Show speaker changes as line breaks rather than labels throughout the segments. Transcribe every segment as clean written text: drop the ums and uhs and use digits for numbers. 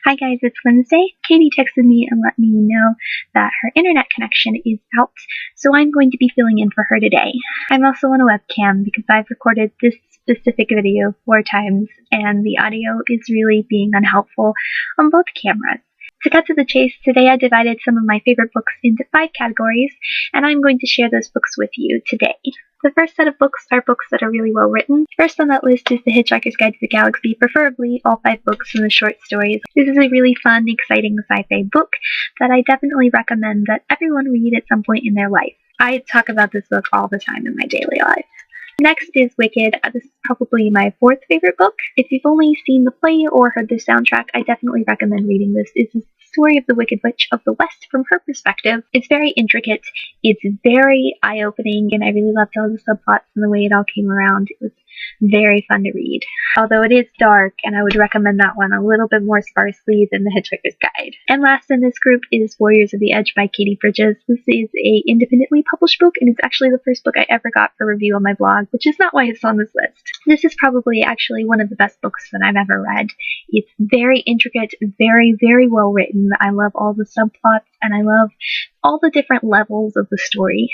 Hi guys, it's Wednesday. Katie texted me and let me know that her internet connection is out, so I'm going to be filling in for her today. I'm also on a webcam because I've recorded this specific video 4 times and the audio is really being unhelpful on both cameras. To cut to the chase, today I divided some of my favorite books into 5 categories, and I'm going to share those books with you today. The first set of books are books that are really well written. First on that list is The Hitchhiker's Guide to the Galaxy, preferably all 5 books and the short stories. This is a really fun, exciting sci-fi book that I definitely recommend that everyone read at some point in their life. I talk about this book all the time in my daily life. Next is Wicked. This is probably my 4th favorite book. If you've only seen the play or heard the soundtrack, I definitely recommend reading this. It's the story of the Wicked Witch of the West from her perspective. It's very intricate, it's very eye-opening, and I really loved all the subplots and the way it all came around. It was very fun to read. Although it is dark, and I would recommend that one a little bit more sparsely than The Hitchhiker's Guide. And last in this group is Warriors of the Edge by Katie Bridges. This is a independently published book, and it's actually the first book I ever got for review on my blog, which is not why it's on this list. This is probably actually one of the best books that I've ever read. It's very intricate, very, very well written. I love all the subplots, and I love all the different levels of the story.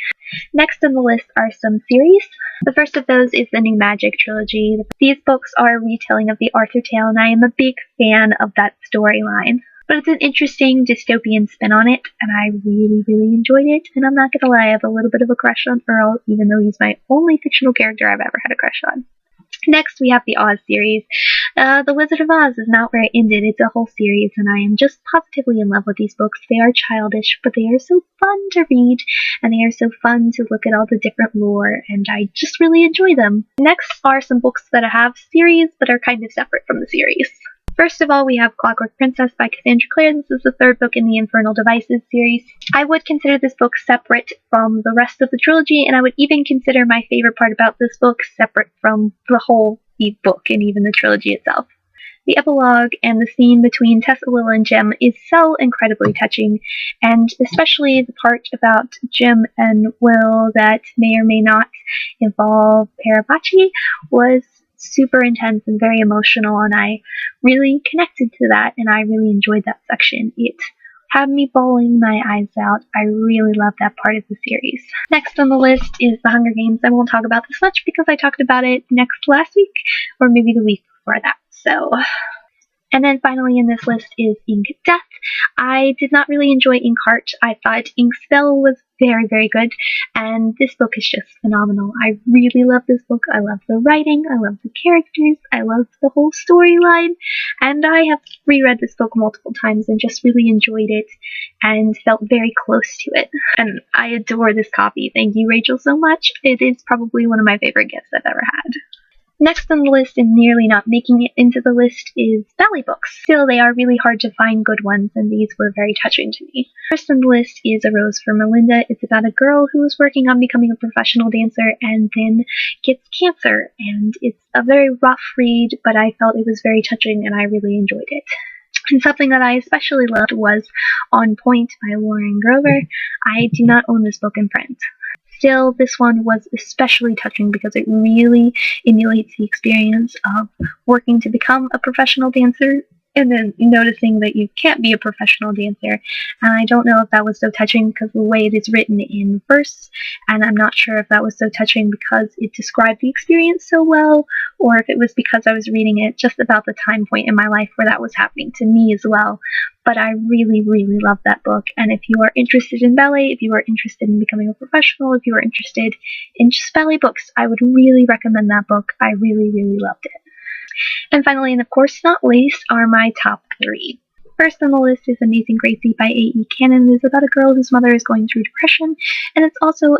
Next on the list are some series. The first of those is the New Magic trilogy. These books are a retelling of the Arthur tale, and I am a big fan of that storyline. But it's an interesting dystopian spin on it, and I really, really enjoyed it. And I'm not gonna lie, I have a little bit of a crush on Earl, even though he's my only fictional character I've ever had a crush on. Next, we have the Oz series. The Wizard of Oz is not where it ended. It's a whole series, and I am just positively in love with these books. They are childish, but they are so fun to read, and they are so fun to look at all the different lore, and I just really enjoy them. Next are some books that have series, but are kind of separate from the series. First of all, we have Clockwork Princess by Cassandra Clare. This is the 3rd book in the Infernal Devices series. I would consider this book separate from the rest of the trilogy, and I would even consider my favorite part about this book separate from the whole book and even the trilogy itself. The epilogue and the scene between Tessa, Will, and Jim is so incredibly touching, and especially the part about Jim and Will that may or may not involve Parabachi was super intense and very emotional, and I really connected to that, and I really enjoyed that section. It had me bawling my eyes out. I really love that part of the series. Next on the list is The Hunger Games. I won't talk about this much because I talked about it last week, or maybe the week before that. And then finally in this list is Ink Death. I did not really enjoy Inkheart. I thought Inkspell was very, very good, and this book is just phenomenal. I really love this book. I love the writing, I love the characters, I love the whole storyline, and I have reread this book multiple times and just really enjoyed it and felt very close to it. And I adore this copy. Thank you, Rachel, so much. It is probably one of my favorite gifts I've ever had. Next on the list, and nearly not making it into the list, is ballet books. Still, they are really hard to find good ones, and these were very touching to me. First on the list is A Rose for Melinda. It's about a girl who is working on becoming a professional dancer and then gets cancer, and it's a very rough read, but I felt it was very touching and I really enjoyed it. And something that I especially loved was On Point by Lauren Grover. I do not own this book in print. Still, this one was especially touching because it really emulates the experience of working to become a professional dancer and then noticing that you can't be a professional dancer. And I don't know if that was so touching because of the way it is written in verse, and I'm not sure if that was so touching because it described the experience so well, or if it was because I was reading it just about the time point in my life where that was happening to me as well. But I really, really love that book, and if you are interested in ballet, if you are interested in becoming a professional, if you are interested in just ballet books, I would really recommend that book. I really, really loved it. And finally, and of course not least, are my top 3. First on the list is Amazing Gracie by A.E. Cannon. It's about a girl whose mother is going through depression, and it's also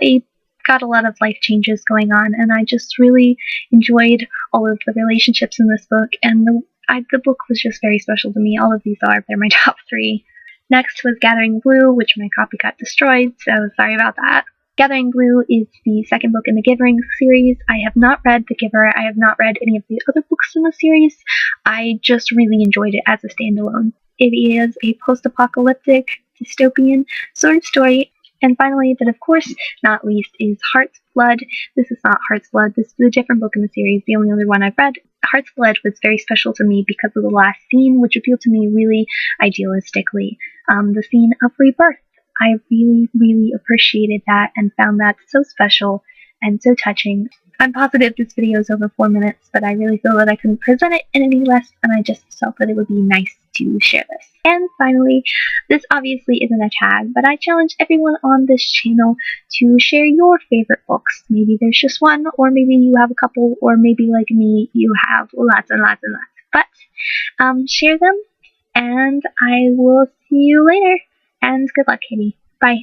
got a lot of life changes going on, and I just really enjoyed all of the relationships in this book, and the book was just very special to me. All of these they're my top 3. Next was Gathering Blue, which my copy got destroyed, so sorry about that. Gathering Blue is the 2nd book in the Giving series. I have not read The Giver. I have not read any of the other books in the series. I just really enjoyed it as a standalone. It is a post-apocalyptic, dystopian sort of story. And finally, but of course not least, is Heart's Blood. This is not Heart's Blood. This is a different book in the series, the only other one I've read. Heart's Blood was very special to me because of the last scene, which appealed to me really idealistically. The scene of rebirth. I really, really appreciated that and found that so special and so touching. I'm positive this video is over 4 minutes, but I really feel that I couldn't present it in any less, and I just felt that it would be nice to share this. And finally, this obviously isn't a tag, but I challenge everyone on this channel to share your favorite books. Maybe there's just one, or maybe you have a couple, or maybe like me, you have lots and lots and lots. But share them, and I will see you later. And good luck, Katie. Bye.